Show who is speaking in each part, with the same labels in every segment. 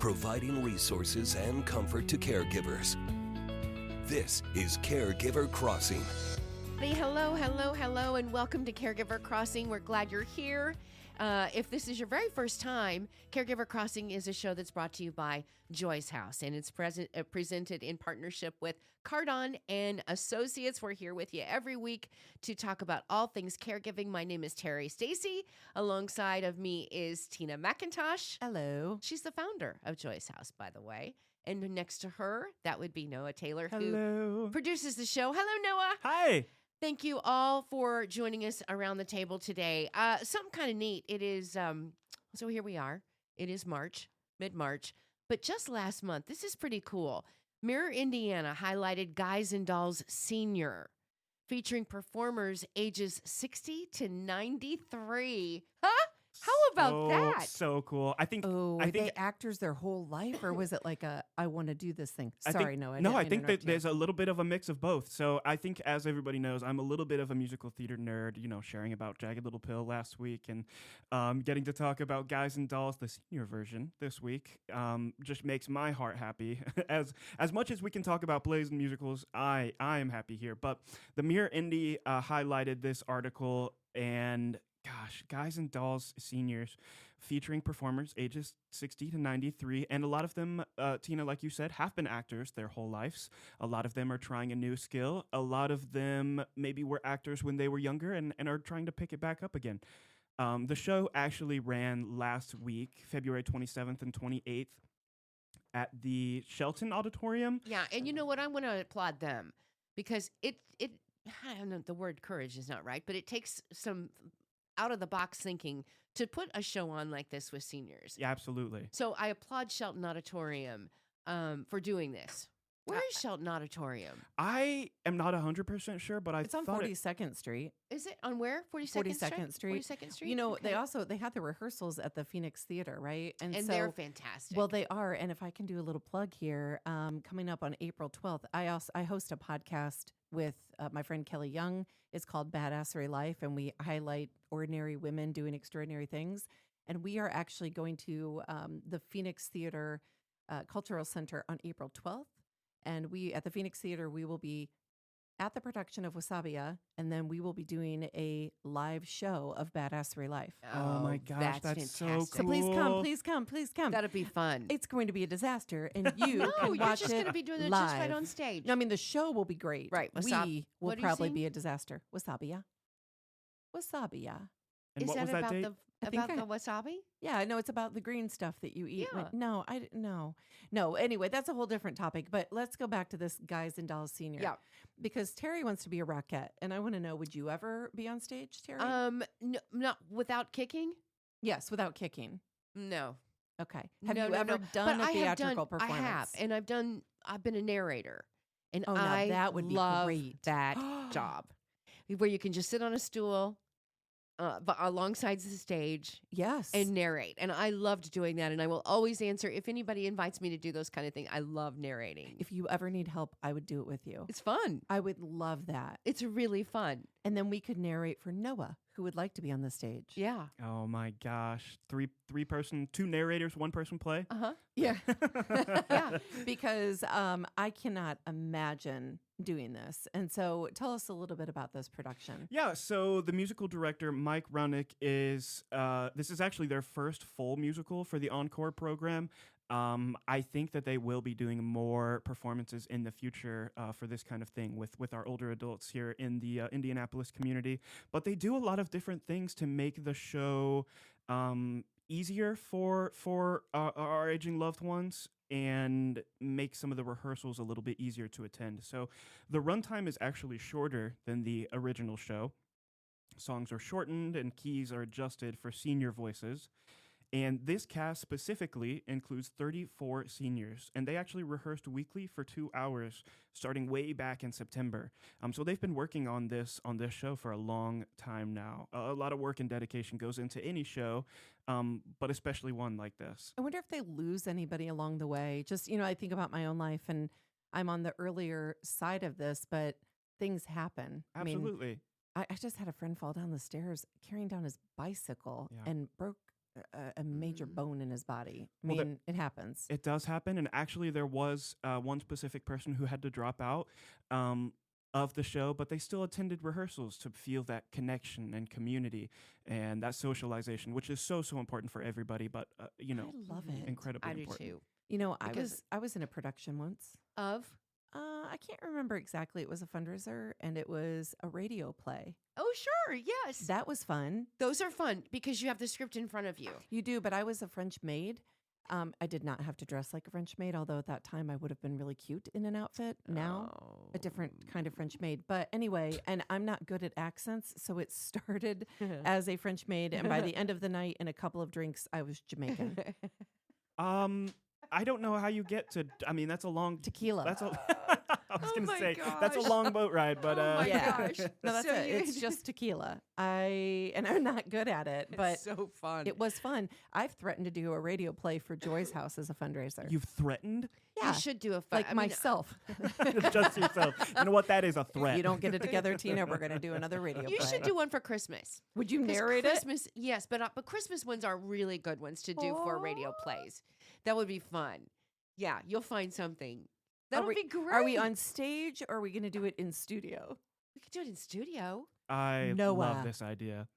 Speaker 1: providing resources and comfort to caregivers. This is Caregiver Crossing.
Speaker 2: Hello, hello, hello, and welcome to Caregiver Crossing. We're glad you're here. If this is your very first time, Caregiver Crossing is a show that's brought to you by Joy's House, and it's presented in partnership with Cardon and Associates. We're here with you every week to talk about all things caregiving. My name is Terry Stacy. Alongside of me is Tina McIntosh.
Speaker 3: Hello.
Speaker 2: She's the founder of Joy's House, by the way. And next to her, that would be Noah Taylor,
Speaker 3: Hello.
Speaker 2: who produces the show. Hello, Noah.
Speaker 3: Hi.
Speaker 2: Thank you all for joining us around the table today. Something kind of neat. It is, so here we are. It is March, mid-March. But just last month, this is pretty cool. Mirror, Indiana highlighted Guys and Dolls Senior, featuring performers ages 60 to 93. Huh? How about that?
Speaker 3: So cool. I think.
Speaker 4: Were they actors their whole life, or was it like I want to do this thing? Sorry, no.
Speaker 3: I think that there's a little bit of a mix of both. So I think, as everybody knows, I'm a little bit of a musical theater nerd. You know, sharing about Jagged Little Pill last week, and getting to talk about Guys and Dolls, the senior version, this week, just makes my heart happy. as much as we can talk about plays and musicals, I am happy here. But the Mirror Indie highlighted this article, and gosh, Guys and Dolls Seniors, featuring performers ages 60 to 93. And a lot of them, Tina, like you said, have been actors their whole lives. A lot of them are trying a new skill. A lot of them maybe were actors when they were younger and are trying to pick it back up again. The show actually ran last week, February 27th and 28th, at the Shelton Auditorium.
Speaker 2: Yeah, and you know what? I want to applaud them because it I don't know, the word courage is not right, but it takes some out-of-the-box thinking to put a show on like this with seniors.
Speaker 3: Yeah, absolutely.
Speaker 2: So I applaud Shelton Auditorium for doing this. Where is Shelton Auditorium?
Speaker 3: I am not 100% sure, but
Speaker 4: It's on 42nd Street.
Speaker 2: Is it on where? 42nd Street? 42nd Street?
Speaker 4: You know,
Speaker 2: Okay.
Speaker 4: they had the rehearsals at the Phoenix Theater, right?
Speaker 2: And
Speaker 4: so,
Speaker 2: they're fantastic.
Speaker 4: Well, they are. And if I can do a little plug here, coming up on April 12th, I host a podcast with my friend Kelly Young. It's called Badassery Life, and we highlight ordinary women doing extraordinary things. And we are actually going to the Phoenix Theater Cultural Center on April 12th. And at the Phoenix Theater, we will be at the production of Wasabia, and then we will be doing a live show of Badassery Life.
Speaker 3: Oh my gosh, that's so cool.
Speaker 4: So please come.
Speaker 2: That'll be fun.
Speaker 4: It's going to be a disaster, and you
Speaker 2: No,
Speaker 4: can
Speaker 2: you're
Speaker 4: watch
Speaker 2: just
Speaker 4: it
Speaker 2: going to be doing it
Speaker 4: live.
Speaker 2: just right on stage.
Speaker 4: No, I mean, the show will be great.
Speaker 2: Right.
Speaker 4: We will
Speaker 2: what do you
Speaker 4: probably
Speaker 2: sing?
Speaker 4: be a disaster. Wasabia.
Speaker 3: And
Speaker 2: Is
Speaker 3: what
Speaker 2: that
Speaker 3: was that
Speaker 2: about
Speaker 3: date?
Speaker 2: the wasabi?
Speaker 4: Yeah, I know it's about the green stuff that you eat.
Speaker 2: Yeah.
Speaker 4: No. Anyway, that's a whole different topic. But let's go back to this Guys and Dolls Senior.
Speaker 2: Yeah.
Speaker 4: Because Terry wants to be a rockette, and I want to know: would you ever be on stage, Terry?
Speaker 2: No, not without kicking?
Speaker 4: Yes, without kicking.
Speaker 2: No.
Speaker 4: Okay. Have
Speaker 2: No,
Speaker 4: you
Speaker 2: no,
Speaker 4: ever
Speaker 2: no.
Speaker 4: done
Speaker 2: But
Speaker 4: a theatrical performance?
Speaker 2: I have, and I've been a narrator, and
Speaker 4: Oh, now
Speaker 2: I
Speaker 4: that would be
Speaker 2: love
Speaker 4: great.
Speaker 2: that job, where you can just sit on a stool, but alongside the stage
Speaker 4: Yes.
Speaker 2: and narrate. And I loved doing that, and I will always answer if anybody invites me to do those kind of things. I love narrating.
Speaker 4: If you ever need help, I would do it with you.
Speaker 2: It's fun.
Speaker 4: I would love that.
Speaker 2: It's really fun.
Speaker 4: And then we could narrate for Noah, who would like to be on the stage.
Speaker 2: Yeah.
Speaker 3: Oh my gosh, three person, two narrators, one person play.
Speaker 4: Yeah.
Speaker 2: Yeah.
Speaker 4: Because I cannot imagine doing this. And so tell us a little bit about this production.
Speaker 3: Yeah, so the musical director, Mike Runnick, this is actually their first full musical for the Encore program. I think that they will be doing more performances in the future for this kind of thing with our older adults here in the Indianapolis community. But they do a lot of different things to make the show easier for our aging loved ones and make some of the rehearsals a little bit easier to attend. So the runtime is actually shorter than the original show. Songs are shortened and keys are adjusted for senior voices. And this cast specifically includes 34 seniors, and they actually rehearsed weekly for 2 hours, starting way back in September. So they've been working on this show for a long time now. A lot of work and dedication goes into any show, but especially one like this.
Speaker 4: I wonder if they lose anybody along the way. Just, I think about my own life, and I'm on the earlier side of this, but things happen.
Speaker 3: Absolutely.
Speaker 4: I just had a friend fall down the stairs carrying down his bicycle and broke a major bone in his body. I
Speaker 3: Well,
Speaker 4: mean, it happens.
Speaker 3: It does happen, and actually, there was one specific person who had to drop out of the show, but they still attended rehearsals to feel that connection and community and that socialization, which is so important for everybody. But
Speaker 4: I love it.
Speaker 3: incredibly
Speaker 2: I do
Speaker 3: important.
Speaker 2: too.
Speaker 4: You know,
Speaker 2: Because-
Speaker 4: I was in a production once.
Speaker 2: Of
Speaker 4: I can't remember exactly. It was a fundraiser, and it was a radio play.
Speaker 2: oh sure, yes,
Speaker 4: That was fun.
Speaker 2: those are fun because you have the script in front of you.
Speaker 4: You do, but I was a French maid. I did not have to dress like a French maid, although at that time I would have been really cute in an outfit. Now, a different kind of French maid. But anyway, and I'm not good at accents, so it started as a French maid, and by the end of the night and a couple of drinks, I was Jamaican.
Speaker 3: I don't know how you get to. I mean, that's a long.
Speaker 4: Tequila.
Speaker 3: That's a. I was
Speaker 2: Oh
Speaker 3: gonna
Speaker 2: my
Speaker 3: say that's a
Speaker 2: gosh.
Speaker 3: long boat ride, but
Speaker 2: Oh my
Speaker 4: yeah.
Speaker 2: gosh.
Speaker 4: No, that's
Speaker 2: So
Speaker 4: it.
Speaker 2: you-
Speaker 4: It's just tequila. I'm not good at it, but
Speaker 2: It's so fun.
Speaker 4: it was fun. I've threatened to do a radio play for Joy's House as a fundraiser.
Speaker 3: you've threatened
Speaker 4: yeah,
Speaker 2: You should do a fun.
Speaker 4: like myself.
Speaker 3: just yourself. You know what? That is a threat.
Speaker 4: If you don't get it together, Tina, we're going to do another radio
Speaker 2: You
Speaker 4: play.
Speaker 2: should do one for Christmas.
Speaker 4: Would you
Speaker 2: 'Cause
Speaker 4: narrate it?
Speaker 2: Christmas, yes, but Christmas ones are really good ones to do for radio
Speaker 4: Aw.
Speaker 2: plays. That would be fun. Yeah, you'll find something. That
Speaker 4: Are
Speaker 2: would
Speaker 4: we-
Speaker 2: be great.
Speaker 4: Are we on stage or are we going to do it in studio?
Speaker 2: We could do it in studio.
Speaker 3: I
Speaker 4: Noah.
Speaker 3: love this idea.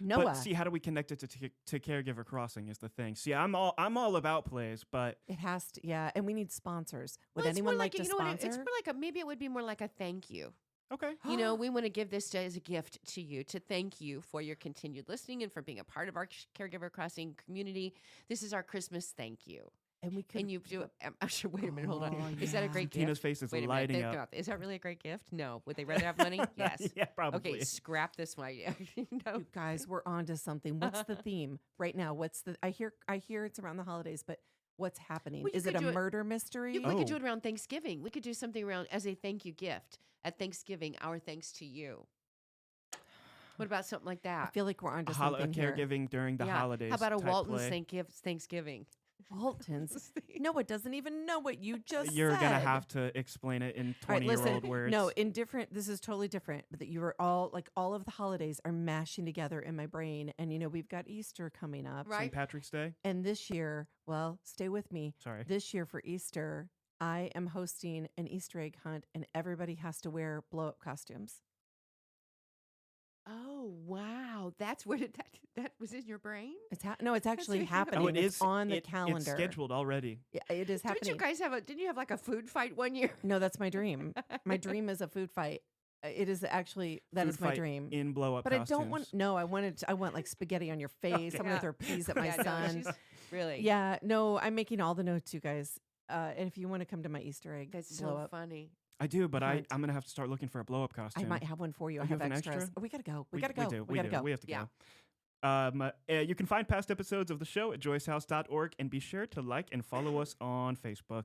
Speaker 4: Noah.
Speaker 3: But see, how do we connect it to Caregiver Crossing is the thing. See, I'm all about plays, but
Speaker 4: It has to, yeah. And we need sponsors. Would
Speaker 2: Well, it's
Speaker 4: anyone
Speaker 2: more
Speaker 4: like
Speaker 2: a-
Speaker 4: to
Speaker 2: you know what,
Speaker 4: sponsor?
Speaker 2: It's more like maybe it would be more like a thank you.
Speaker 3: okay.
Speaker 2: You know, we want to give this as a gift to you to thank you for your continued listening and for being a part of our Caregiver Crossing community. This is our Christmas thank you.
Speaker 4: and we could.
Speaker 2: And you do it. I'm sure. Wait a minute. Hold on.
Speaker 4: Oh,
Speaker 2: Is that a
Speaker 4: yeah.
Speaker 2: great
Speaker 3: Tina's
Speaker 2: gift?
Speaker 3: face is
Speaker 2: Wait a minute.
Speaker 3: lighting
Speaker 2: think
Speaker 3: up.
Speaker 2: about it. Is that really a great gift? No. Would they rather have money? Yes.
Speaker 3: Yeah, probably.
Speaker 2: Okay. Scrap this one. No.
Speaker 4: You guys, we're on to something. What's the theme right now? What's the? I hear it's around the holidays, but what's happening?
Speaker 2: Well, you
Speaker 4: Is it
Speaker 2: could
Speaker 4: a
Speaker 2: do it-
Speaker 4: murder mystery?
Speaker 2: We could do
Speaker 3: Oh.
Speaker 2: it around Thanksgiving. We could do something around as a thank you gift at Thanksgiving. Our thanks to you. What about something like
Speaker 4: I
Speaker 2: that?
Speaker 4: feel like we're on to
Speaker 3: A
Speaker 4: something here.
Speaker 3: caregiving during the
Speaker 2: Yeah.
Speaker 3: holidays.
Speaker 2: How about a
Speaker 3: type
Speaker 2: Walton's
Speaker 3: play.
Speaker 2: Thanksgiving?
Speaker 4: Waltons. No, it doesn't even know what you just
Speaker 3: You're gonna
Speaker 4: said.
Speaker 3: have to explain it in
Speaker 4: All right,
Speaker 3: 20-year-old words.
Speaker 4: No, in different. This is totally different. But that you are all like all of the holidays are mashing together in my brain, and we've got Easter coming up,
Speaker 2: Right.
Speaker 3: St. Patrick's Day.
Speaker 4: And this year, well, stay with me.
Speaker 3: Sorry.
Speaker 4: This year for Easter, I am hosting an Easter egg hunt, and everybody has to wear blow up costumes.
Speaker 2: Oh wow, that's what that was in your brain.
Speaker 4: It's no, it's actually
Speaker 2: what-
Speaker 4: happening.
Speaker 3: Oh, it
Speaker 4: It's
Speaker 3: is
Speaker 4: on the
Speaker 3: It's
Speaker 4: calendar.
Speaker 3: scheduled already.
Speaker 4: Yeah, it is
Speaker 2: Didn't
Speaker 4: happening.
Speaker 2: you guys have Didn't you have like a food fight one year?
Speaker 4: No, that's my dream. My dream is a food fight. It is actually that
Speaker 3: Food
Speaker 4: is my
Speaker 3: fight
Speaker 4: dream.
Speaker 3: in blow up
Speaker 4: But
Speaker 3: costumes.
Speaker 4: I don't want. No, I want like spaghetti on your face. I'm
Speaker 2: Yeah.
Speaker 4: gonna throw peas at my
Speaker 2: Yeah, no,
Speaker 4: son.
Speaker 2: she's- really?
Speaker 4: Yeah, no, I'm making all the notes, you guys. And if you want to come to my Easter egg
Speaker 2: That's
Speaker 4: blow
Speaker 2: so
Speaker 4: up,
Speaker 2: funny.
Speaker 3: I do, but
Speaker 4: Hunt.
Speaker 3: I'm gonna have to start looking for a blow up costume.
Speaker 4: I might have one for you. I
Speaker 3: Oh, you
Speaker 4: have
Speaker 3: have an
Speaker 4: extras.
Speaker 3: extra?
Speaker 4: Oh, we gotta go. We
Speaker 3: We
Speaker 4: gotta go.
Speaker 3: do.
Speaker 4: We gotta go.
Speaker 3: We have to
Speaker 2: Yeah.
Speaker 3: go. You can find past episodes of the show at joycehouse.org and be sure to like and follow us on Facebook.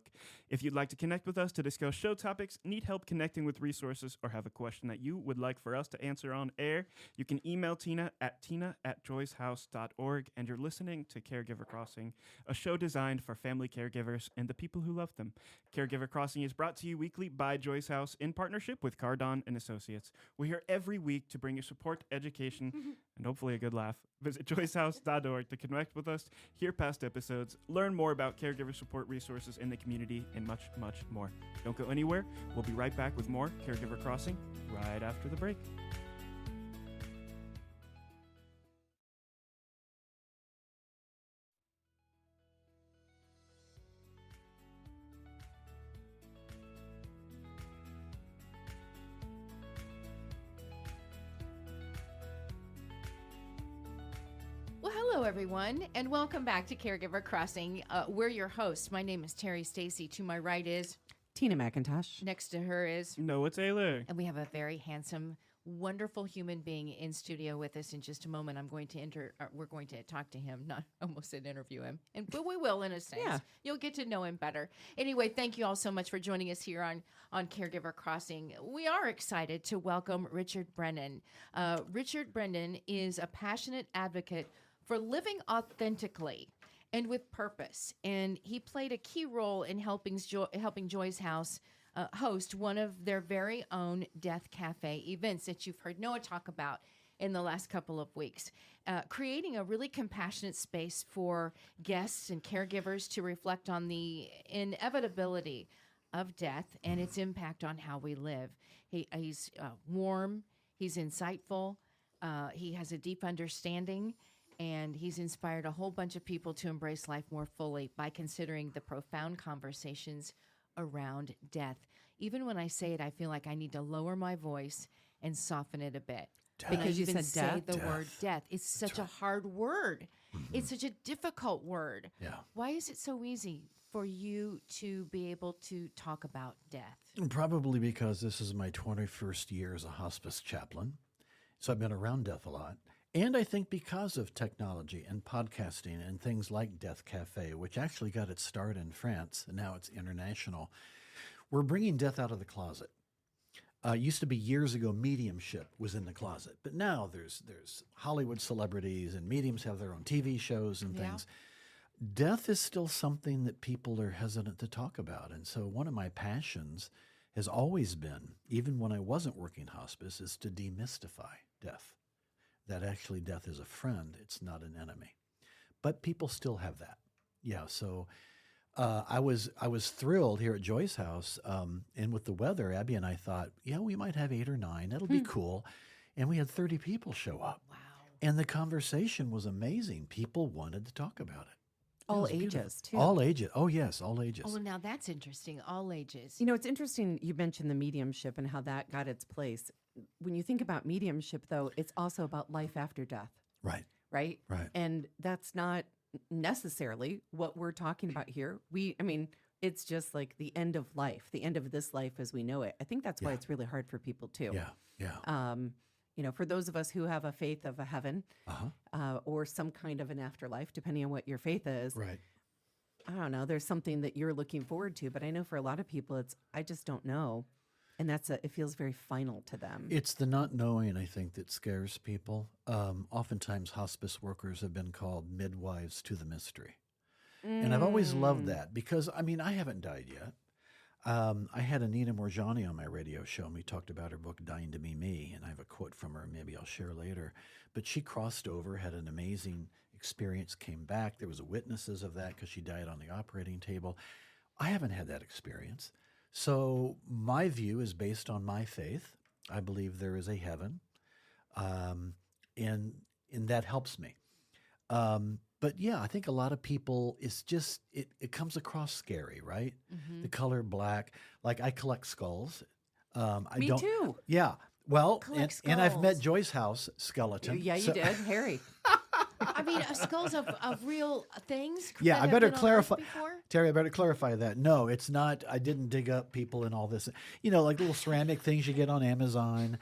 Speaker 3: If you'd like to connect with us to discuss show topics, need help connecting with resources, or have a question that you would like for us to answer on air, you can email Tina at joycehouse.org. And you're listening to Caregiver Crossing, a show designed for family caregivers and the people who love them. Caregiver Crossing is brought to you weekly by Joyce House in partnership with Cardon and Associates. We're here every week to bring you support, education, and hopefully a good laugh. Visit joycehouse.org to connect with us, hear past episodes, learn more about caregiver support resources in the community, and much, much more. Don't go anywhere. We'll be right back with more Caregiver Crossing right after the break.
Speaker 2: Well, hello everyone, and welcome back to Caregiver Crossing. We're your hosts. My name is Terry Stacy. To my right is,
Speaker 4: Tina McIntosh.
Speaker 2: next to her is,
Speaker 3: Noah Taylor.
Speaker 2: and we have a very handsome, wonderful human being in studio with us. In just a moment, we're going to talk to him. Not almost said interview him, but we will in a sense.
Speaker 4: Yeah.
Speaker 2: You'll get to know him better. Anyway, thank you all so much for joining us here on Caregiver Crossing. We are excited to welcome Richard Brennan. Richard Brennan is a passionate advocate for living authentically and with purpose. And he played a key role in helping Joy's House host one of their very own Death Café events that you've heard Noah talk about. in the last couple of weeks, creating a really compassionate space for guests and caregivers to reflect on the inevitability of death and its impact on how we live. He's warm, he's insightful, he has a deep understanding, and he's inspired a whole bunch of people to embrace life more fully by considering the profound conversations around death. Even when I say it, I feel like I need to lower my voice and soften it a bit.
Speaker 5: Death.
Speaker 2: When I
Speaker 4: Because you
Speaker 2: even
Speaker 4: said
Speaker 2: say
Speaker 4: death?
Speaker 2: the word death. It's such a hard word. It's such a difficult word.
Speaker 5: Yeah.
Speaker 2: Why is it so easy for you to be able to talk about death?
Speaker 5: Probably because this is my 21st year as a hospice chaplain. So I've been around death a lot. And I think because of technology and podcasting and things like Death Café, which actually got its start in France, and now it's international, we're bringing death out of the closet. Used to be years ago, mediumship was in the closet. But now there's Hollywood celebrities and mediums have their own TV shows and
Speaker 2: Yeah.
Speaker 5: things. Death is still something that people are hesitant to talk about. And so one of my passions has always been, even when I wasn't working hospice, is to demystify death. That actually death is a friend, it's not an enemy. But people still have that. Yeah, so I was thrilled here at Joy's house, and with the weather, Abby and I thought, yeah, we might have 8 or 9. That'll be cool. And we had 30 people show up.
Speaker 2: Wow.
Speaker 5: And the conversation was amazing. People wanted to talk about it. It
Speaker 4: All
Speaker 5: was beautiful.
Speaker 4: ages, too.
Speaker 5: All ages. Oh, yes, all ages.
Speaker 2: Oh, well, now that's interesting. All ages.
Speaker 4: You know, it's interesting you mentioned the mediumship and how that got its place. When you think about mediumship, though, it's also about life after death,
Speaker 5: Right,
Speaker 4: right?
Speaker 5: right.
Speaker 4: And that's not necessarily what we're talking about here. It's just like the end of life, the end of this life as we know it. I think that's why
Speaker 5: Yeah.
Speaker 4: it's really hard for people, too.
Speaker 5: Yeah, yeah.
Speaker 4: For those of us who have a faith of a heaven or some kind of an afterlife, depending on what your faith is,
Speaker 5: Right.
Speaker 4: I don't know, there's something that you're looking forward to. But I know for a lot of people, I just don't know. And it feels very final to them.
Speaker 5: It's the not knowing, I think, that scares people. Oftentimes, hospice workers have been called midwives to the mystery. And I've always loved that because, I haven't died yet. I had Anita Morjani on my radio show, and we talked about her book, Dying to Be Me, and I have a quote from her maybe I'll share later. But she crossed over, had an amazing experience, came back. There was witnesses of that because she died on the operating table. I haven't had that experience. So my view is based on my faith. I believe there is a heaven, and that helps me. But yeah, I think a lot of people, it's just, it comes across scary, right? The color black. Like I collect skulls.
Speaker 4: Me too.
Speaker 5: Yeah. Well,
Speaker 2: Collect
Speaker 5: and I've met
Speaker 2: skulls.
Speaker 5: Joy's house skeleton.
Speaker 4: Yeah, you
Speaker 5: So-
Speaker 4: did, Harry.
Speaker 2: Skulls of real things.
Speaker 5: Yeah,
Speaker 2: that
Speaker 5: I
Speaker 2: have
Speaker 5: better
Speaker 2: been on
Speaker 5: clarify.
Speaker 2: Earth before?
Speaker 5: Terry, I better clarify that. No, it's not. I didn't dig up people and all this. Like little ceramic things you get on Amazon.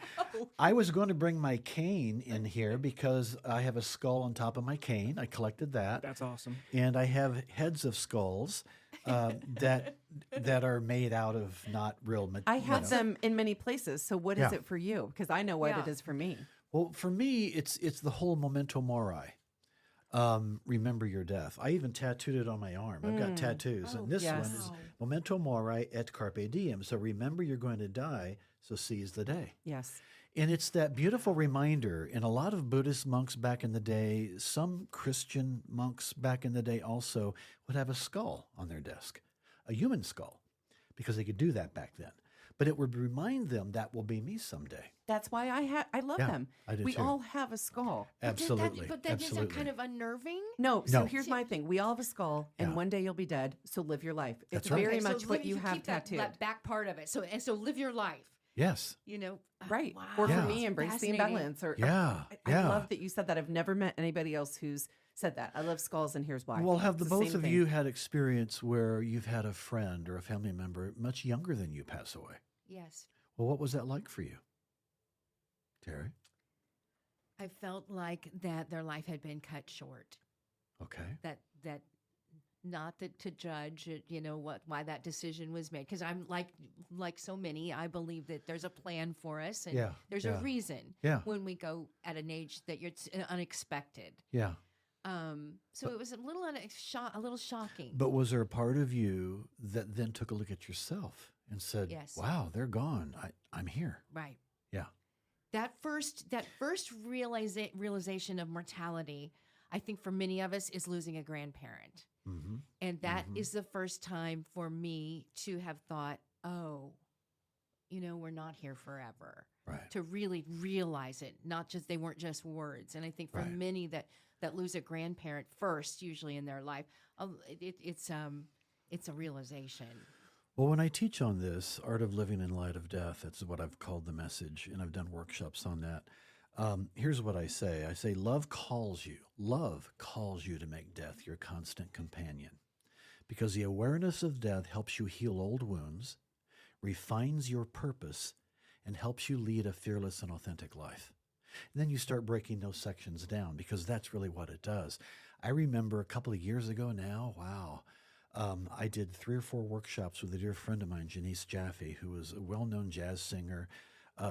Speaker 5: I was going to bring my cane in here because I have a skull on top of my cane. I collected that.
Speaker 3: That's awesome.
Speaker 5: And I have heads of skulls that are made out of not real material.
Speaker 4: I have them in many places. So what is
Speaker 5: Yeah.
Speaker 4: it for you? Because I know what
Speaker 2: Yeah.
Speaker 4: it is for me.
Speaker 5: Well, for me, it's the whole memento mori. Remember your death. I even tattooed it on my arm. I've got tattoos. And this
Speaker 4: yes.
Speaker 5: one is memento mori et carpe diem. So remember you're going to die, so seize the day.
Speaker 4: Yes.
Speaker 5: And it's that beautiful reminder. And a lot of Buddhist monks back in the day, some Christian monks back in the day also would have a skull on their desk, a human skull, because they could do that back then. But it would remind them that will be me someday.
Speaker 4: That's why I love
Speaker 5: Yeah,
Speaker 4: them.
Speaker 5: I do
Speaker 4: we
Speaker 5: too.
Speaker 4: all have a skull.
Speaker 5: Absolutely.
Speaker 2: But that isn't
Speaker 5: Absolutely.
Speaker 2: kind of unnerving.
Speaker 4: No, so
Speaker 5: No.
Speaker 4: here's my thing. We all have a skull, and
Speaker 5: Yeah.
Speaker 4: one day you'll be dead. So live your life. It's
Speaker 5: That's right.
Speaker 4: very
Speaker 2: Okay, so
Speaker 4: much what
Speaker 2: live-
Speaker 4: you have
Speaker 2: keep that
Speaker 4: tattooed.
Speaker 2: back part of it. So live your life.
Speaker 5: Yes.
Speaker 4: Right.
Speaker 2: Wow.
Speaker 4: Or
Speaker 5: Yeah.
Speaker 4: for me, embrace the
Speaker 2: Fascinating.
Speaker 4: imbalance. Or
Speaker 5: Yeah,
Speaker 4: I
Speaker 5: yeah.
Speaker 4: love that you said that. I've never met anybody else who's said that. I love skulls, and here's why.
Speaker 5: Well, have
Speaker 4: It's
Speaker 5: the
Speaker 4: the
Speaker 5: both
Speaker 4: same
Speaker 5: of
Speaker 4: thing.
Speaker 5: you had experience where you've had a friend or a family member much younger than you pass away?
Speaker 2: Yes.
Speaker 5: Well, what was that like for you, Terry?
Speaker 2: I felt like that their life had been cut short.
Speaker 5: Okay.
Speaker 2: That not that to judge, why that decision was made. Because I'm like so many, I believe that there's a plan for us, and
Speaker 5: Yeah,
Speaker 2: there's
Speaker 5: yeah.
Speaker 2: a reason
Speaker 5: Yeah.
Speaker 2: when we go at an age that it's unexpected.
Speaker 5: Yeah.
Speaker 2: So it was a little shocking.
Speaker 5: But was there a part of you that then took a look at yourself and said,
Speaker 2: Yes.
Speaker 5: wow, they're gone. I'm here.
Speaker 2: Right.
Speaker 5: Yeah.
Speaker 2: that first realization of mortality, I think for many of us is losing a grandparent.
Speaker 5: Mm-hmm.
Speaker 2: And that is the first time for me to have thought, oh, we're not here forever.
Speaker 5: Right.
Speaker 2: To really realize it, not just, they weren't just words. And I think for
Speaker 5: Right.
Speaker 2: many that lose a grandparent first, usually in their life, it's a realization.
Speaker 5: Well, when I teach on this, Art of Living in Light of Death, that's what I've called the message, and I've done workshops on that. Here's what I say. I say, love calls you. Love calls you to make death your constant companion, because the awareness of death helps you heal old wounds, refines your purpose, and helps you lead a fearless and authentic life. And then you start breaking those sections down, because that's really what it does. I remember a couple of years ago now, wow, I did 3 or 4 workshops with a dear friend of mine, Janice Jaffe, who was a well-known jazz singer,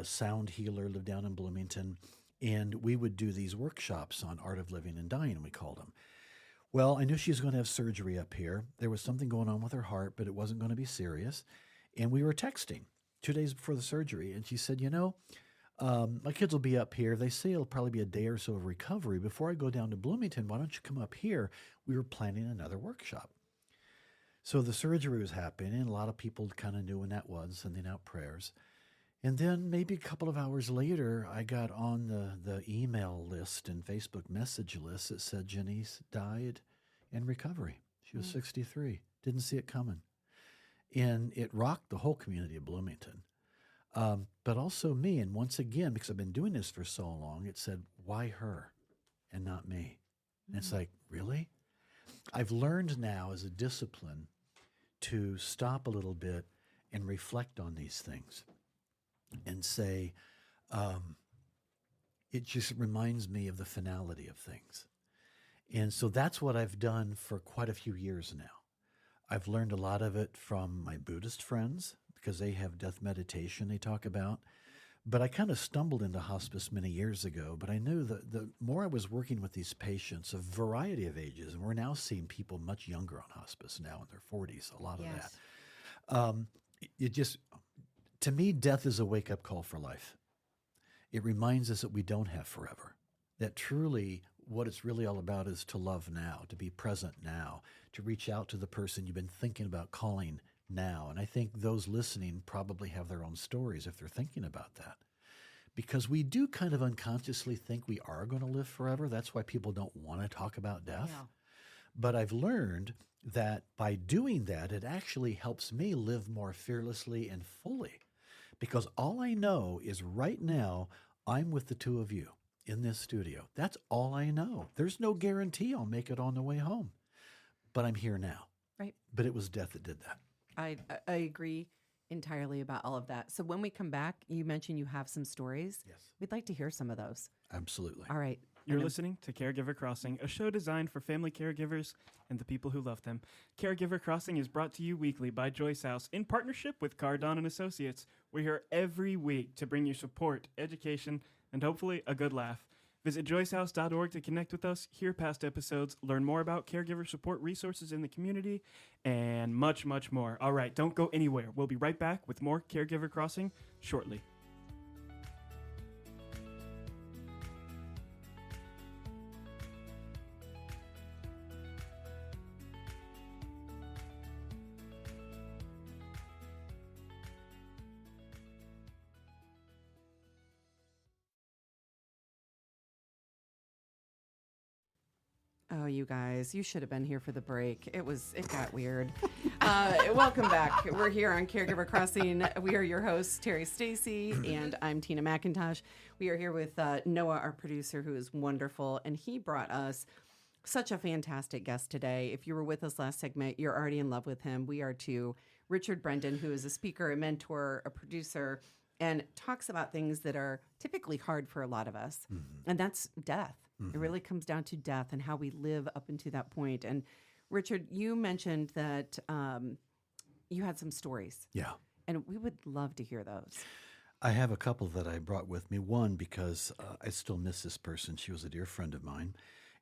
Speaker 5: sound healer, lived down in Bloomington. And we would do these workshops on Art of Living and Dying, we called them. Well, I knew she was going to have surgery up here. There was something going on with her heart, but it wasn't going to be serious. And we were texting 2 days before the surgery. And she said, my kids will be up here. They say it'll probably be a day or so of recovery. Before I go down to Bloomington, why don't you come up here? We were planning another workshop. So the surgery was happening, and a lot of people kind of knew when that was, sending out prayers. And then maybe a couple of hours later, I got on the email list and Facebook message list that said Janice died in recovery. She was 63. Didn't see it coming. And it rocked the whole community of Bloomington. But also me. And once again, because I've been doing this for so long, it said, why her and not me? And it's like, really? I've learned now as a discipline to stop a little bit and reflect on these things and say, it just reminds me of the finality of things. And so that's what I've done for quite a few years now. I've learned a lot of it from my Buddhist friends, because they have death meditation they talk about. But I kind of stumbled into hospice many years ago, but I knew that the more I was working with these patients of a variety of ages, and we're now seeing people much younger on hospice now in their 40s, a lot of that. It just, to me, death is a wake-up call for life. It reminds us that we don't have forever, that truly what it's really all about is to love now, to be present now, to reach out to the person you've been thinking about calling now. And I think those listening probably have their own stories if they're thinking about that. Because we do kind of unconsciously think we are going to live forever. That's why people don't want to talk about death. Yeah. But I've learned that by doing that, it actually helps me live more fearlessly and fully. Because all I know is right now, I'm with the two of you in this studio. That's all I know. There's no guarantee I'll make it on the way home. But I'm here now.
Speaker 4: Right.
Speaker 5: But it was death that did that.
Speaker 4: I agree entirely about all of that. So when we come back, you mentioned you have some stories.
Speaker 5: Yes.
Speaker 4: We'd like to hear some of those.
Speaker 5: Absolutely.
Speaker 4: All right.
Speaker 3: You're listening to Caregiver Crossing, a show designed for family caregivers and the people who love them. Caregiver Crossing is brought to you weekly by Joyce House in partnership with Cardon and Associates. We're here every week to bring you support, education, and hopefully a good laugh. Visit joycehouse.org to connect with us, hear past episodes, learn more about caregiver support resources in the community, and much, much more. All right, don't go anywhere. We'll be right back with more Caregiver Crossing shortly.
Speaker 4: Oh, you guys, you should have been here for the break. It got weird. Welcome back. We're here on Caregiver Crossing. We are your hosts, Terry Stacy, and I'm Tina McIntosh. We are here with Noah, our producer, who is wonderful, and he brought us such a fantastic guest today. If you were with us last segment, you're already in love with him. We are to Richard Brendan, who is a speaker, a mentor, a producer, and talks about things that are typically hard for a lot of us, and that's death. It really comes down to death and how we live up into that point. And Richard, you mentioned that you had some stories.
Speaker 5: Yeah.
Speaker 4: And we would love to hear those.
Speaker 5: I have a couple that I brought with me. One, because I still miss this person. She was a dear friend of mine.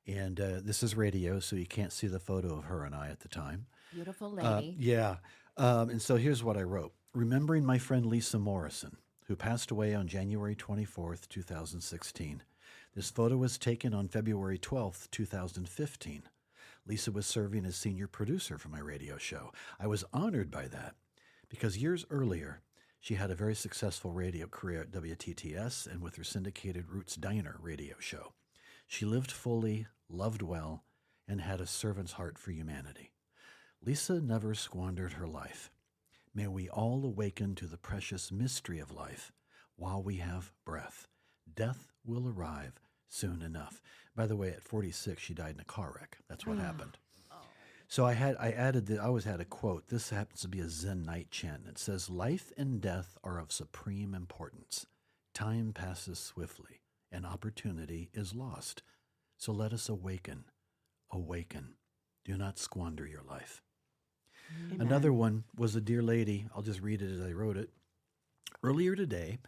Speaker 5: And this is radio, so you can't see the photo of her and I at the time.
Speaker 2: Beautiful lady.
Speaker 5: Yeah. And so here's what I wrote. Remembering my friend Lisa Morrison. who passed away on January 24th, 2016. This photo was taken on February 12th, 2015. Lisa was serving as senior producer for my radio show. I was honored by that because years earlier, she had a very successful radio career at WTTS and with her syndicated Roots Diner radio show. She lived fully, loved well, and had a servant's heart for humanity. Lisa never squandered her life. May we all awaken to the precious mystery of life while we have breath. Death will arrive soon enough. By the way, at 46, she died in a car wreck. That's what happened. So I always had a quote. This happens to be a Zen night chant. It says, "Life and death are of supreme importance. Time passes swiftly, and opportunity is lost. So let us awaken. Awaken. Do not squander your life."
Speaker 2: Amen.
Speaker 5: Another one was a dear lady. I'll just read it as I wrote it. Earlier today,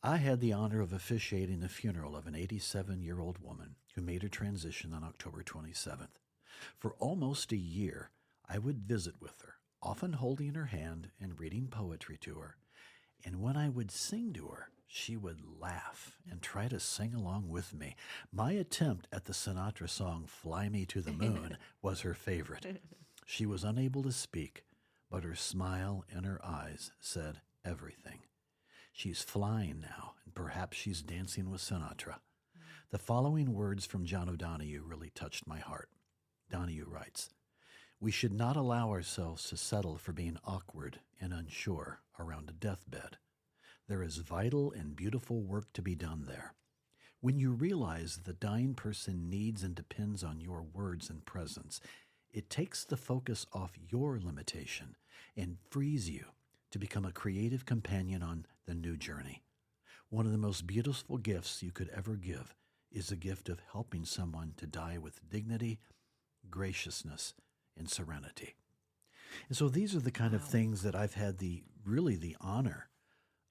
Speaker 5: I had the honor of officiating the funeral of an 87-year-old woman who made her transition on October 27th. For almost a year, I would visit with her, often holding her hand and reading poetry to her. And when I would sing to her, she would laugh and try to sing along with me. My attempt at the Sinatra song, "Fly Me to the Moon," was her favorite. She was unable to speak, but her smile and her eyes said everything. She's flying now, and perhaps she's dancing with Sinatra. The following words from John O'Donohue really touched my heart. Donohue writes, "We should not allow ourselves to settle for being awkward and unsure around a deathbed. There is vital and beautiful work to be done there. When you realize the dying person needs and depends on your words and presence, it takes the focus off your limitation and frees you to become a creative companion on the new journey. One of the most beautiful gifts you could ever give is the gift of helping someone to die with dignity, graciousness, and serenity." And so these are the kind of things that I've had the honor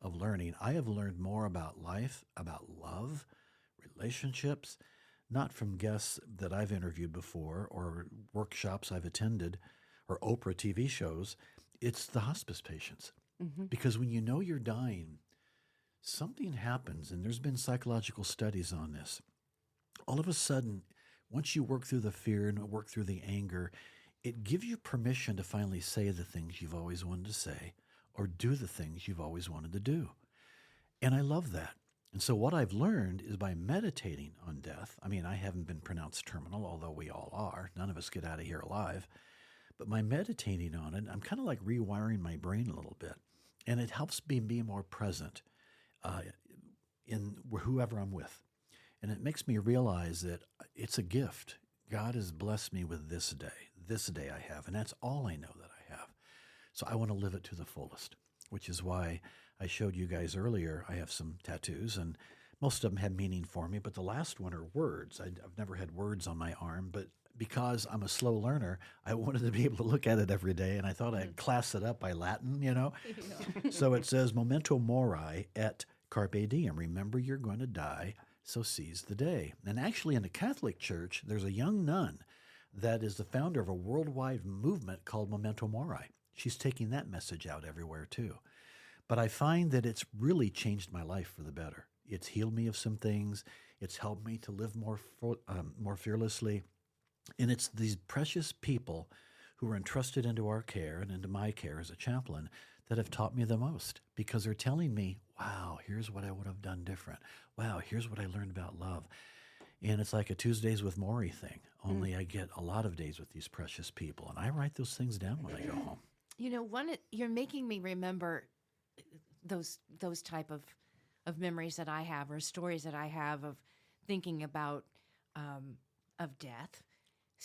Speaker 5: of learning. I have learned more about life, about love, relationships, not from guests that I've interviewed before or workshops I've attended or Oprah TV shows. It's the hospice patients. Because when you know you're dying, something happens, and there's been psychological studies on this. All of a sudden, once you work through the fear and work through the anger, it gives you permission to finally say the things you've always wanted to say or do the things you've always wanted to do. And I love that. And so what I've learned is by meditating on death, I mean, I haven't been pronounced terminal, although we all are. None of us get out of here alive. But by meditating on it, I'm kind of like rewiring my brain a little bit. And it helps me be more present in whoever I'm with. And it makes me realize that it's a gift. God has blessed me with this day. This day I have, and that's all I know that I have. So I want to live it to the fullest, which is why I showed you guys earlier. I have some tattoos, and most of them have meaning for me, but the last one are words. I've never had words on my arm, but because I'm a slow learner, I wanted to be able to look at it every day, and I thought I'd class it up by Latin, So it says, "Memento mori et carpe diem." Remember, you're going to die, so seize the day. And actually in the Catholic Church, there's a young nun that is the founder of a worldwide movement called Memento Mori. She's taking that message out everywhere too. But I find that it's really changed my life for the better. It's healed me of some things. It's helped me to live more fearlessly. And it's these precious people who are entrusted into our care and into my care as a chaplain that have taught me the most, because they're telling me, wow, here's what I would have done different. Wow, here's what I learned about love. And it's like a Tuesdays with Maury thing, only I get a lot of days with these precious people. And I write those things down when I go home.
Speaker 2: You're making me remember those type of memories that I have, or stories that I have of thinking about of death.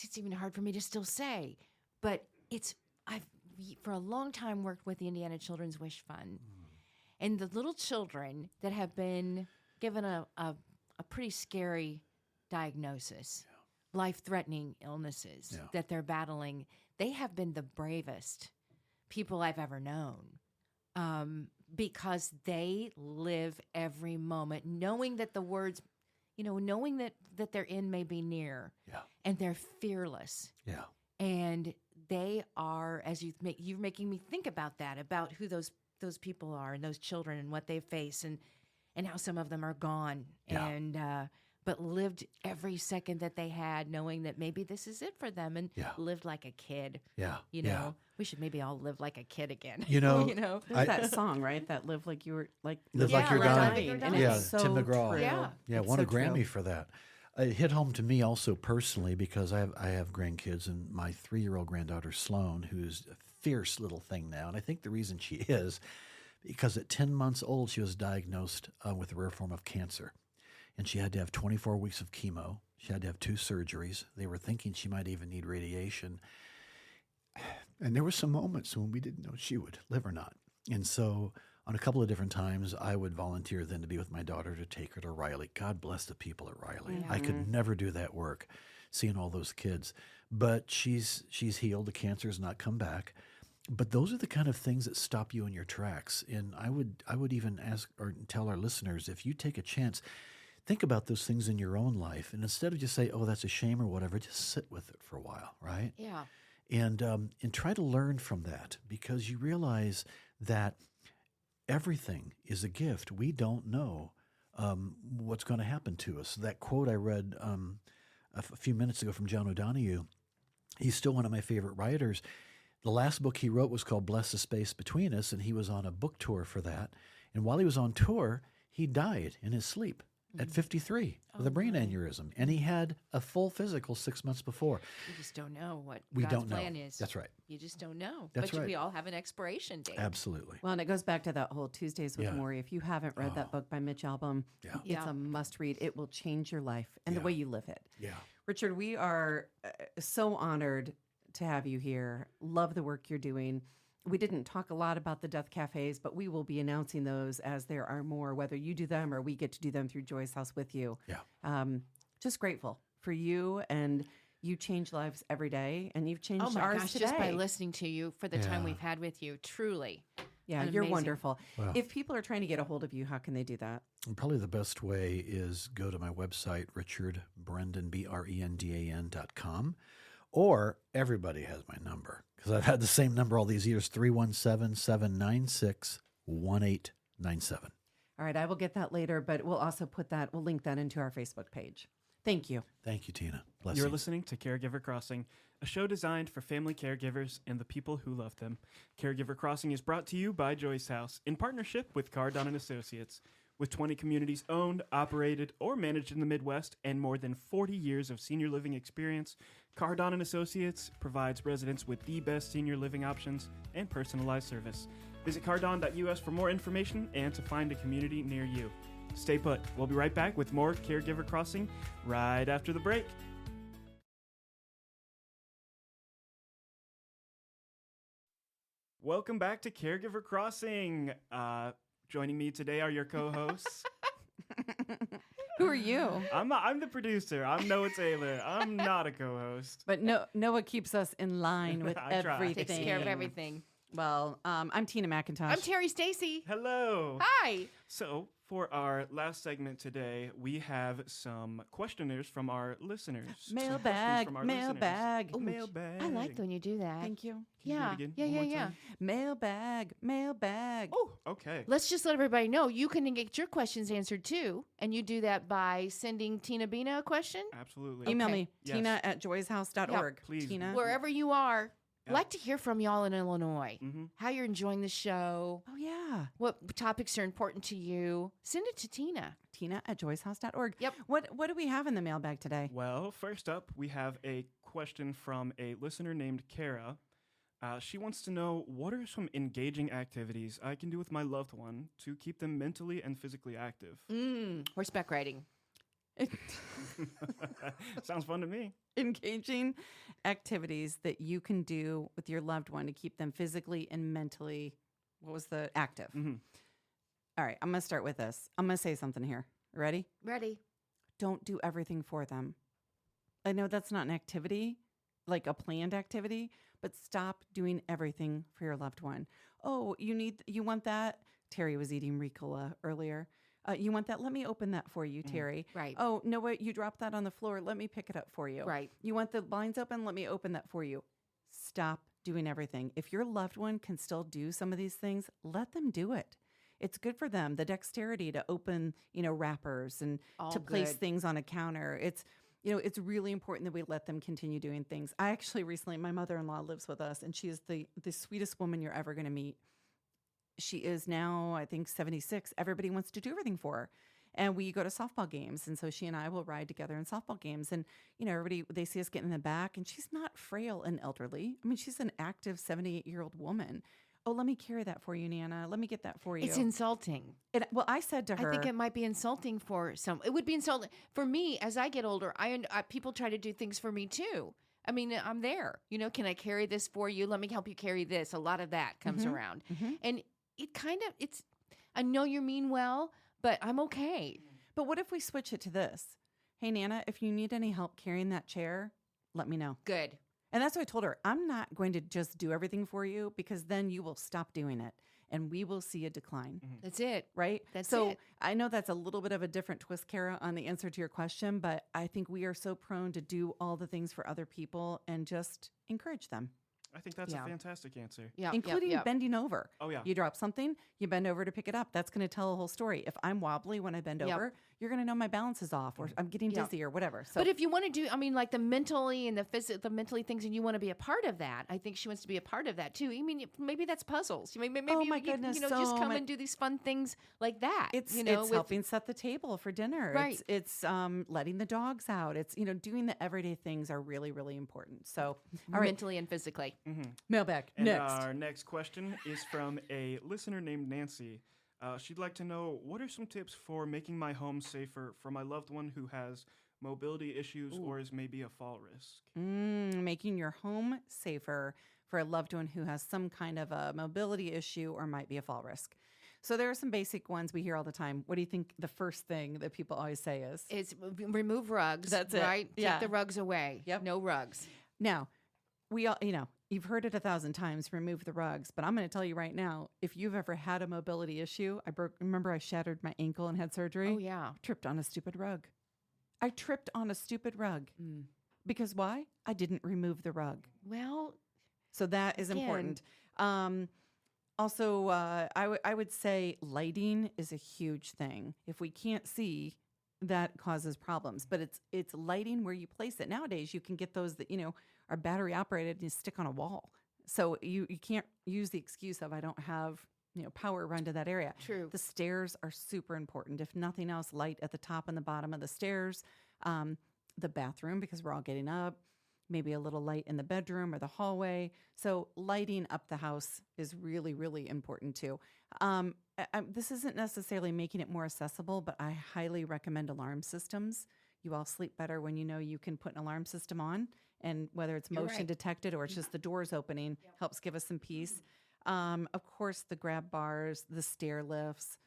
Speaker 2: It's even hard for me to still say, but I've for a long time worked with the Indiana Children's Wish Fund, and the little children that have been given a pretty scary diagnosis, life-threatening illnesses that they're battling. They have been the bravest people I've ever known, because they live every moment knowing that the words, knowing that their end may be near, and they're fearless. And they are, as you're making me think about that, about who those those people are and those children and what they face and how some of them are gone
Speaker 5: Yeah.
Speaker 2: and but lived every second that they had knowing that maybe this is it for them and
Speaker 5: Yeah.
Speaker 2: lived like a kid.
Speaker 5: Yeah.
Speaker 2: You
Speaker 5: yeah.
Speaker 2: know, we should maybe all live like a kid again.
Speaker 5: You know,
Speaker 2: you know.
Speaker 4: There's that song, right? That live like you were like
Speaker 5: Live like you're
Speaker 2: dying.
Speaker 4: And
Speaker 5: Yeah,
Speaker 4: it's so
Speaker 5: Tim McGraw.
Speaker 4: true.
Speaker 2: Yeah.
Speaker 5: Yeah,
Speaker 4: It's
Speaker 5: won
Speaker 4: so
Speaker 5: a Grammy
Speaker 4: true.
Speaker 5: for that. It hit home to me also personally because I have grandkids, and my 3-year-old granddaughter Sloan, who's a fierce little thing now, and I think the reason she is because at 10 months old she was diagnosed with a rare form of cancer, and she had to have 24 weeks of chemo. She had to have 2 surgeries. They were thinking she might even need radiation, and there were some moments when we didn't know she would live or not, and so. On a couple of different times, I would volunteer then to be with my daughter to take her to Riley. God bless the people at Riley. I could never do that work, seeing all those kids. But she's healed. The cancer has not come back. But those are the kind of things that stop you in your tracks. And I would even ask or tell our listeners, if you take a chance, think about those things in your own life. And instead of just say, oh, that's a shame or whatever, just sit with it for a while, right?
Speaker 2: Yeah.
Speaker 5: And try to learn from that, because you realize that everything is a gift. We don't know what's going to happen to us. That quote I read a few minutes ago from John O'Donohue, he's still one of my favorite writers. The last book he wrote was called Bless the Space Between Us, and he was on a book tour for that. And while he was on tour, he died in his sleep at 53 with a brain aneurysm. And he had a full physical 6 months before.
Speaker 2: You just don't know what
Speaker 5: We
Speaker 2: God's
Speaker 5: don't know.
Speaker 2: plan is.
Speaker 5: That's right.
Speaker 2: You just don't know.
Speaker 5: That's
Speaker 2: but
Speaker 5: right.
Speaker 2: we all have an expiration date.
Speaker 5: Absolutely.
Speaker 4: Well, and it goes back to that whole Tuesdays with
Speaker 5: Yeah.
Speaker 4: Maury. If you haven't read that book by Mitch Albom,
Speaker 5: Yeah.
Speaker 4: it's
Speaker 2: Yeah.
Speaker 4: a must read. It will change your life and the
Speaker 5: Yeah.
Speaker 4: way you live it.
Speaker 5: Yeah.
Speaker 4: Richard, we are so honored to have you here. Love the work you're doing. We didn't talk a lot about the Death Cafes, but we will be announcing those as there are more, whether you do them or we get to do them through Joy's House with you.
Speaker 5: Yeah.
Speaker 4: Just grateful for you, and you change lives every day, and you've changed
Speaker 2: Oh my
Speaker 4: ours
Speaker 2: gosh,
Speaker 4: today.
Speaker 2: just by listening to you for the time
Speaker 5: Yeah.
Speaker 2: we've had with you, truly.
Speaker 4: Yeah,
Speaker 2: And
Speaker 4: you're
Speaker 2: amazing.
Speaker 4: wonderful.
Speaker 5: Well.
Speaker 4: If people are trying to get a hold of you, how can they do that?
Speaker 5: And probably the best way is go to my website, richardbrendan, BRENDAN.com, or everybody has my number, because I've had the same number all these years, 317-796-1897.
Speaker 4: All right, I will get that later, but we'll also we'll link that into our Facebook page. Thank you.
Speaker 5: Thank you, Tina. Bless
Speaker 3: You're
Speaker 5: you.
Speaker 3: listening to Caregiver Crossing, a show designed for family caregivers and the people who love them. Caregiver Crossing is brought to you by Joy's House in partnership with Cardon and Associates. With 20 communities owned, operated, or managed in the Midwest and more than 40 years of senior living experience, Cardon and Associates provides residents with the best senior living options and personalized service. Visit cardon.us for more information and to find a community near you. Stay put. We'll be right back with more Caregiver Crossing right after the break. Welcome back to Caregiver Crossing. Joining me today are your co-hosts.
Speaker 4: Who are you?
Speaker 3: I'm the producer. I'm Noah Taylor. I'm not a co-host.
Speaker 4: But Noah keeps us in line with
Speaker 3: I try.
Speaker 4: everything.
Speaker 2: Takes care of everything.
Speaker 4: Well, I'm Tina McIntosh.
Speaker 2: I'm Terry Stacy.
Speaker 3: Hello.
Speaker 2: Hi.
Speaker 3: So, for our last segment today, we have some questionnaires from our listeners. Some questions
Speaker 4: Mailbag,
Speaker 3: from our
Speaker 4: mailbag.
Speaker 3: listeners. Mailbag.
Speaker 2: I like when you do that.
Speaker 4: Thank you.
Speaker 3: Can you do it
Speaker 2: Yeah.
Speaker 3: again
Speaker 2: Yeah,
Speaker 3: one
Speaker 2: yeah,
Speaker 3: more
Speaker 2: yeah.
Speaker 3: time?
Speaker 4: Mailbag, mailbag.
Speaker 3: Oh, okay.
Speaker 2: Let's just let everybody know you can get your questions answered too. And you do that by sending Tina Bina a question
Speaker 3: Absolutely.
Speaker 4: Email
Speaker 2: okay.
Speaker 4: me,
Speaker 3: Yes.
Speaker 4: tina@joyshouse.org.
Speaker 3: Please.
Speaker 4: Tina.
Speaker 2: wherever you are.
Speaker 3: Yeah.
Speaker 2: Like to hear from y'all in Illinois.
Speaker 3: Mm-hmm.
Speaker 2: How you're enjoying the show.
Speaker 4: Oh, yeah.
Speaker 2: What topics are important to you. Send it to Tina.
Speaker 4: Tina@joyshouse.org.
Speaker 2: Yep.
Speaker 4: What do we have in the mailbag today?
Speaker 3: Well, first up, we have a question from a listener named Kara. She wants to know, what are some engaging activities I can do with my loved one to keep them mentally and physically active?
Speaker 2: Horseback riding.
Speaker 3: Sounds fun to me.
Speaker 4: Engaging activities that you can do with your loved one to keep them physically and mentally, active?
Speaker 3: Mm-hmm.
Speaker 4: All right, I'm going to start with this. I'm going to say something here. Ready?
Speaker 2: Ready.
Speaker 4: Don't do everything for them. I know that's not an activity, like a planned activity, but stop doing everything for your loved one. Oh, you want that? Terry was eating Ricola earlier. You want that? Let me open that for you, Terry.
Speaker 2: Right.
Speaker 4: Oh, no, wait, you dropped that on the floor. Let me pick it up for you.
Speaker 2: Right.
Speaker 4: You want the blinds open? Let me open that for you. Stop doing everything. If your loved one can still do some of these things, let them do it. It's good for them. The dexterity to open, wrappers and
Speaker 2: All
Speaker 4: to place
Speaker 2: good.
Speaker 4: things on a counter. It's really important that we let them continue doing things. I actually recently, my mother-in-law lives with us, and she is the sweetest woman you're ever going to meet. She is now, I think, 76. Everybody wants to do everything for her. And we go to softball games. And so she and I will ride together in softball games. And, everybody, they see us get in the back, and she's not frail and elderly. I mean, she's an active 78-year-old woman. Oh, let me carry that for you, Nana. Let me get that for you.
Speaker 2: It's insulting.
Speaker 4: Well, I said to her,
Speaker 2: I think it might be insulting for some. It would be insulting for me as I get older. People try to do things for me too. I mean, I'm there. Can I carry this for you? Let me help you carry this. A lot of that comes around, and it's. I know you mean well, but I'm okay.
Speaker 4: But what if we switch it to this? Hey, Nana, if you need any help carrying that chair, let me know.
Speaker 2: Good.
Speaker 4: And that's what I told her. I'm not going to just do everything for you, because then you will stop doing it and we will see a decline.
Speaker 2: That's it.
Speaker 4: Right?
Speaker 2: That's
Speaker 4: so
Speaker 2: it.
Speaker 4: I know that's a little bit of a different twist, Kara, on the answer to your question, but I think we are so prone to do all the things for other people and just encourage them.
Speaker 3: I think that's
Speaker 2: Yeah.
Speaker 3: a fantastic answer.
Speaker 2: Yeah.
Speaker 4: Including bending over.
Speaker 3: Oh, yeah.
Speaker 4: You drop something, you bend over to pick it up. That's going to tell a whole story. If I'm wobbly when I bend
Speaker 2: Yep.
Speaker 4: over, you're going to know my balance is off, or I'm getting
Speaker 2: Yep.
Speaker 4: dizzy or whatever. So
Speaker 2: But if you want to do, like the mentally and the mentally things, and you want to be a part of that, I think she wants to be a part of that too. I mean, maybe that's puzzles. Maybe
Speaker 4: Oh, my goodness,
Speaker 2: just
Speaker 4: so
Speaker 2: come
Speaker 4: much-
Speaker 2: and do these fun things like that.
Speaker 4: It's
Speaker 2: with-
Speaker 4: helping set the table for dinner.
Speaker 2: Right.
Speaker 4: It's letting the dogs out. It's doing the everyday things are really, really important. So all right,
Speaker 2: mentally and physically.
Speaker 4: mailbag
Speaker 3: And
Speaker 4: next.
Speaker 3: our next question is from a listener named Nancy. She'd like to know, what are some tips for making my home safer for my loved one who has mobility issues or is maybe a fall risk?
Speaker 4: Making your home safer for a loved one who has some kind of a mobility issue or might be a fall risk. So there are some basic ones we hear all the time. What do you think the first thing that people always say is?
Speaker 2: It's remove rugs.
Speaker 4: That's it.
Speaker 2: Right?
Speaker 4: Yeah.
Speaker 2: Take the rugs away.
Speaker 4: Yep.
Speaker 2: No rugs.
Speaker 4: Now, we all, you've heard it 1,000 times, remove the rugs, but I'm going to tell you right now, if you've ever had a mobility issue, remember I shattered my ankle and had surgery?
Speaker 2: Oh, yeah.
Speaker 4: Tripped on a stupid rug. I tripped on a stupid rug. Because why? I didn't remove the rug.
Speaker 2: Well,
Speaker 4: So that is
Speaker 2: Again.
Speaker 4: important. Also, I would say lighting is a huge thing. If we can't see, that causes problems. But it's lighting where you place it. Nowadays, you can get those that are battery operated and you stick on a wall. So you can't use the excuse of I don't have power run to that area.
Speaker 2: True.
Speaker 4: The stairs are super important. If nothing else, light at the top and the bottom of the stairs. The bathroom, because we're all getting up. Maybe a little light in the bedroom or the hallway. So lighting up the house is really, really important too. This isn't necessarily making it more accessible, but I highly recommend alarm systems. You all sleep better when you know you can put an alarm system on, and whether it's
Speaker 2: You're
Speaker 4: motion
Speaker 2: right.
Speaker 4: detected or it's just the doors opening, helps give us some peace. Of course, the grab bars, the stair lifts.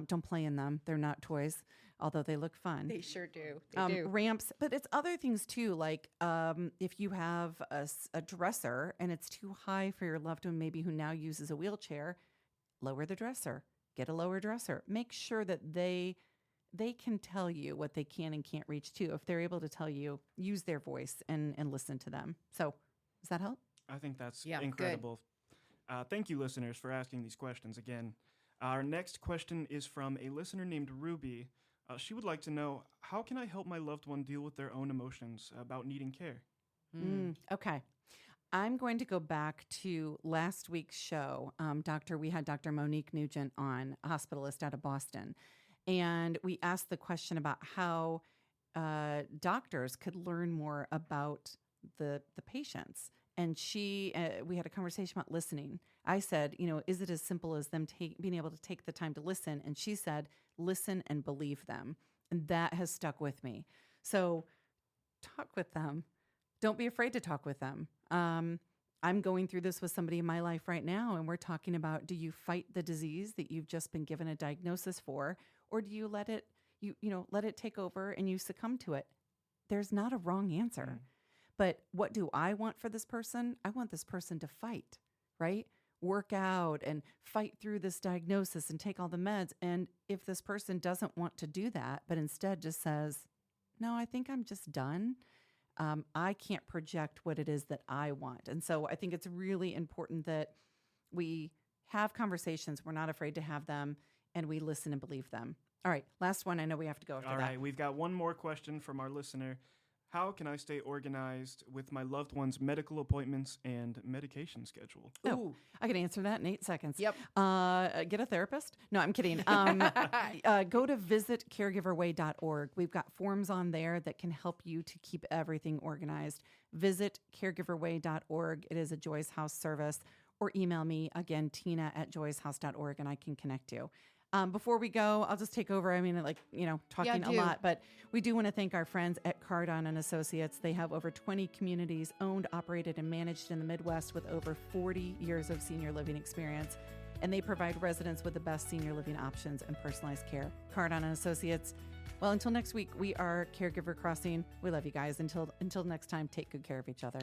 Speaker 4: Don't play in them. They're not toys, although they look fun.
Speaker 2: they sure do. They do.
Speaker 4: Ramps, but it's other things too. Like if you have a dresser and it's too high for your loved one, maybe who now uses a wheelchair, lower the dresser. Get a lower dresser. Make sure that they can tell you what they can and can't reach too. If they're able to tell you, use their voice and listen to them. So does that help?
Speaker 3: I think that's
Speaker 2: Yeah, good.
Speaker 3: incredible. Thank you, listeners, for asking these questions again. Our next question is from a listener named Ruby. She would like to know, how can I help my loved one deal with their own emotions about needing care?
Speaker 4: Okay. I'm going to go back to last week's show. We had Dr. Monique Nugent on, a hospitalist out of Boston. And we asked the question about how doctors could learn more about the patients. And we had a conversation about listening. I said, is it as simple as them being able to take the time to listen? And she said, listen and believe them. And that has stuck with me. So talk with them. Don't be afraid to talk with them. I'm going through this with somebody in my life right now, and we're talking about, do you fight the disease that you've just been given a diagnosis for, or do you let it take over and you succumb to it? There's not a wrong answer. But what do I want for this person? I want this person to fight, right? Work out and fight through this diagnosis and take all the meds. And if this person doesn't want to do that, but instead just says, no, I think I'm just done. I can't project what it is that I want. And so I think it's really important that we have conversations. We're not afraid to have them, and we listen and believe them. All right, last one. I know we have to go after
Speaker 3: All
Speaker 4: that.
Speaker 3: right, we've got one more question from our listener. How can I stay organized with my loved one's medical appointments and medication schedule?
Speaker 4: Oh, I can answer that in 8 seconds.
Speaker 2: Yep.
Speaker 4: Get a therapist? No, I'm kidding. Go to visitcaregiverway.org. We've got forms on there that can help you to keep everything organized. Visit caregiverway.org. It is a Joyce House service. Or email me, again, tina@joycehouse.org, and I can connect you. Before we go, I'll just take over. I mean, talking a
Speaker 2: do.
Speaker 4: lot, but we do want to thank our friends at Cardon and Associates. They have over 20 communities owned, operated, and managed in the Midwest with over 40 years of senior living experience. And they provide residents with the best senior living options and personalized care. Cardon and Associates. Well, until next week, we are Caregiver Crossing. We love you guys. Until next time, take good care of each other.